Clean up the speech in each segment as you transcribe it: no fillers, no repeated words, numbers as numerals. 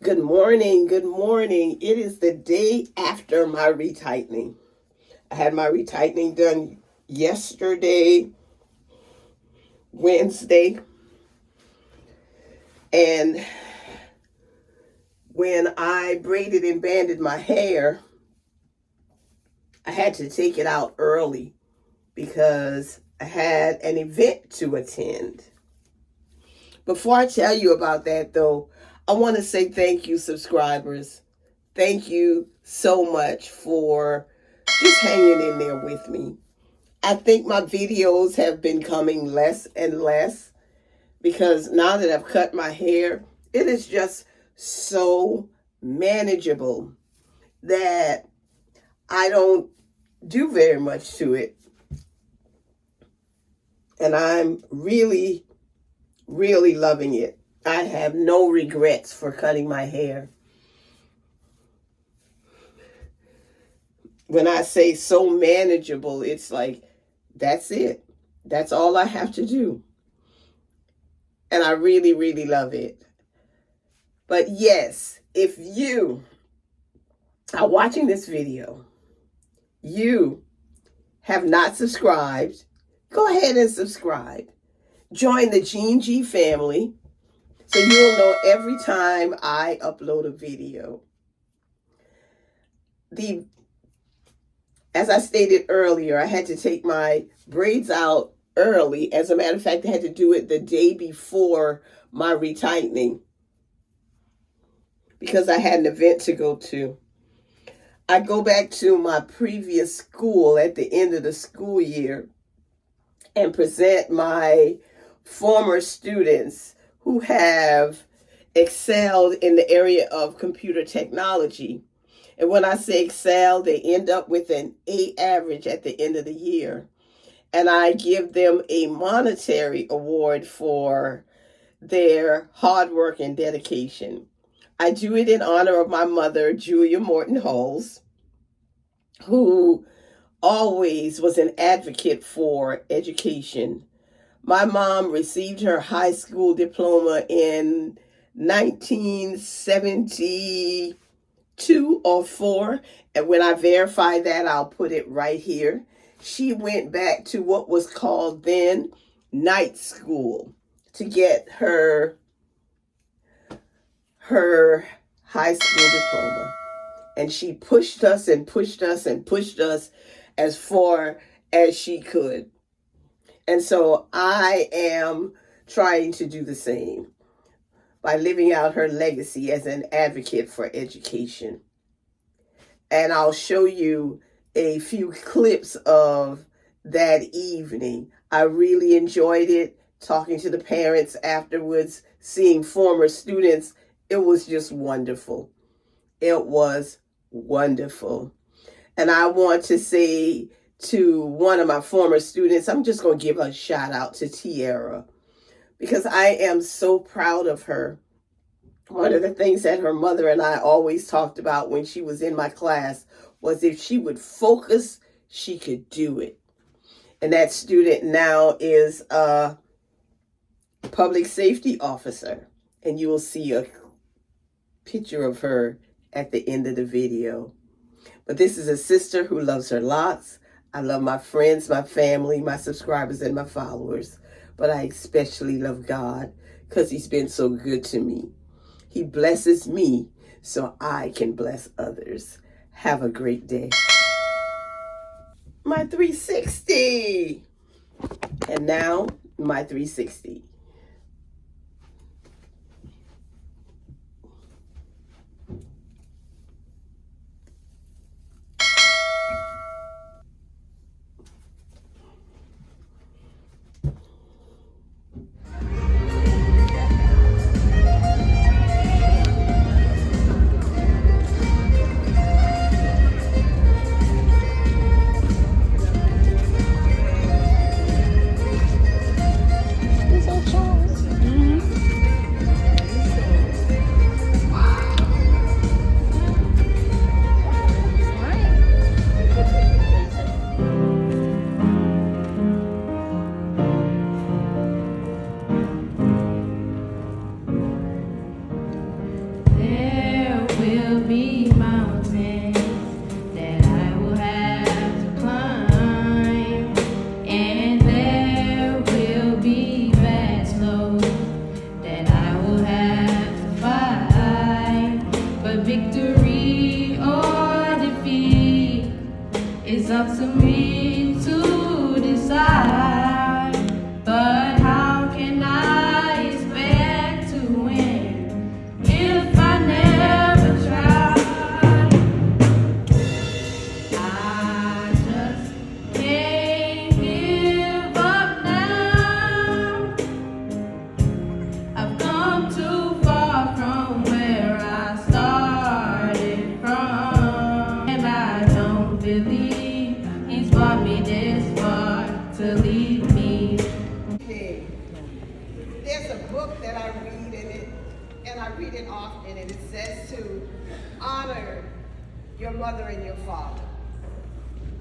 Good morning. Good morning. It is the day after my retightening. I had my retightening done yesterday, Wednesday. And when I braided and banded my hair, I had to take it out early because I had an event to attend. Before I tell you about that, though, I want to say thank you, subscribers. Thank you so much for just hanging in there with me. I think my videos have been coming less and less because now that I've cut my hair, it is just so manageable that I don't do very much to it. And I'm really loving it. I have no regrets for cutting my hair. When I say so manageable, it's like, that's it. That's all I have to do. And I really love it. But yes, if you are watching this video, you have not subscribed, go ahead and subscribe. Join the Gene G family so you'll know every time I upload a video. As I stated earlier, I had to take my braids out early. As a matter of fact, I had to do it the day before my retightening because I had an event to go to. I go back to my previous school at the end of the school year and present my former students who have excelled in the area of computer technology. And when I say excel, they end up with an A average at the end of the year. And I give them a monetary award for their hard work and dedication. I do it in honor of my mother, Julia Morton Hulls, who always was an advocate for education. My mom received her high school diploma in 1972 or 4. And when I verify that, I'll put it right here. She went back to what was called then night school to get her high school diploma. And she pushed us and pushed us and pushed us as far as she could. And so I am trying to do the same by living out her legacy as an advocate for education. And I'll show you a few clips of that evening. I really enjoyed it, talking to the parents afterwards, seeing former students. It was just wonderful. It was wonderful. And I want to say to one of my former students, I'm just going to give a shout out to Tiara because I am so proud of her. One of the things that her mother and I always talked about when she was in my class was if she would focus, she could do it. And that student now is a public safety officer. And you will see a picture of her at the end of the video. But this is a sister who loves her lots. I love my friends, my family, my subscribers, and my followers. But I especially love God because he's been so good to me. He blesses me so I can bless others. Have a great day. My 360. And now my 360. It's up to me to decide, but how can I expect to win if I never try? I just can't give up now. I've come too far from where I started from, and I don't believe He's brought me this far to leave me. There's a book that I read in it, and I read it often, and it says to honor your mother and your father,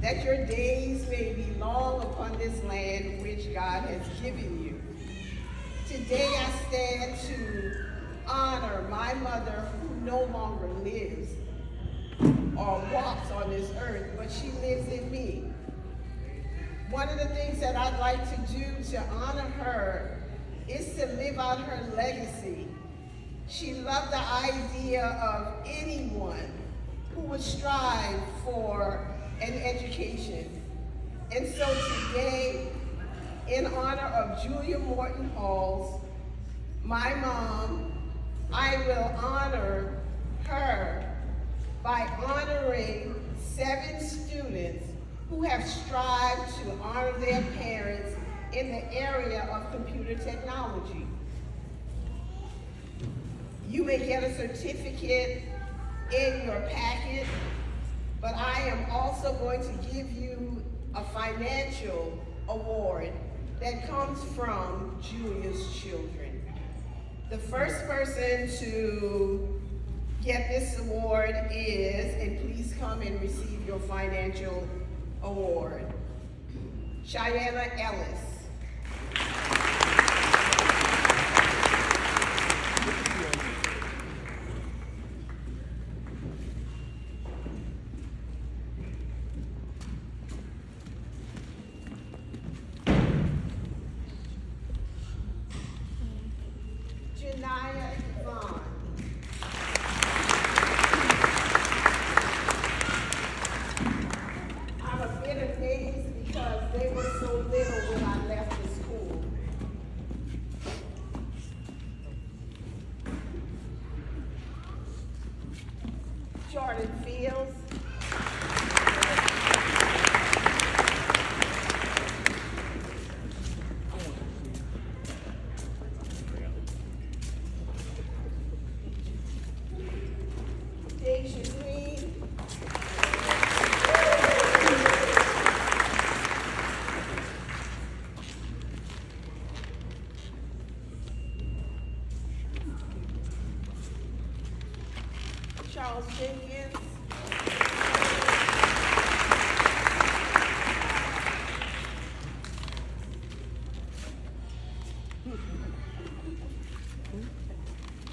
that your days may be long upon this land which God has given you. Today I stand to honor my mother who no longer lives or walks on this earth, but she lives in me. One of the things that I'd like to do to honor her is to live out her legacy. She loved the idea of anyone who would strive for an education. And so today, in honor of Julia Morton Halls, my mom, I will honor her by honoring 7 students who have strived to honor their parents in the area of computer technology. You may get a certificate in your packet, but I am also going to give you a financial award that comes from Julia's children. The first person to get this award is, and please come and receive your financial award, Cheyenne Ellis. Janaya Yvonne. I'm a bit amazed because they were so little when I left the school. Jordan Fields. Deja Green. Charles Jenkins.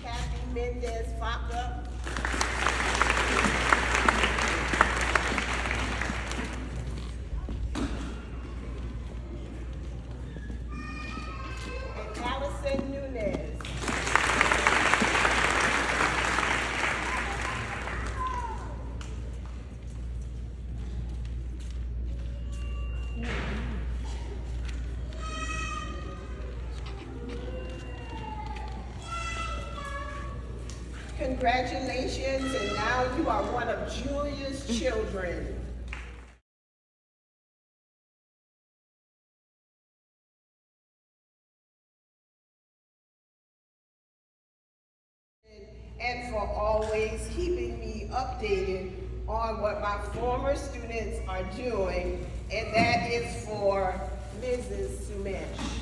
Kathy Mendez Faca. And Allison Nunez. Congratulations, and now you are one of Julia's children. And for always keeping me updated on what my former students are doing, and that is for Mrs. Sumesh.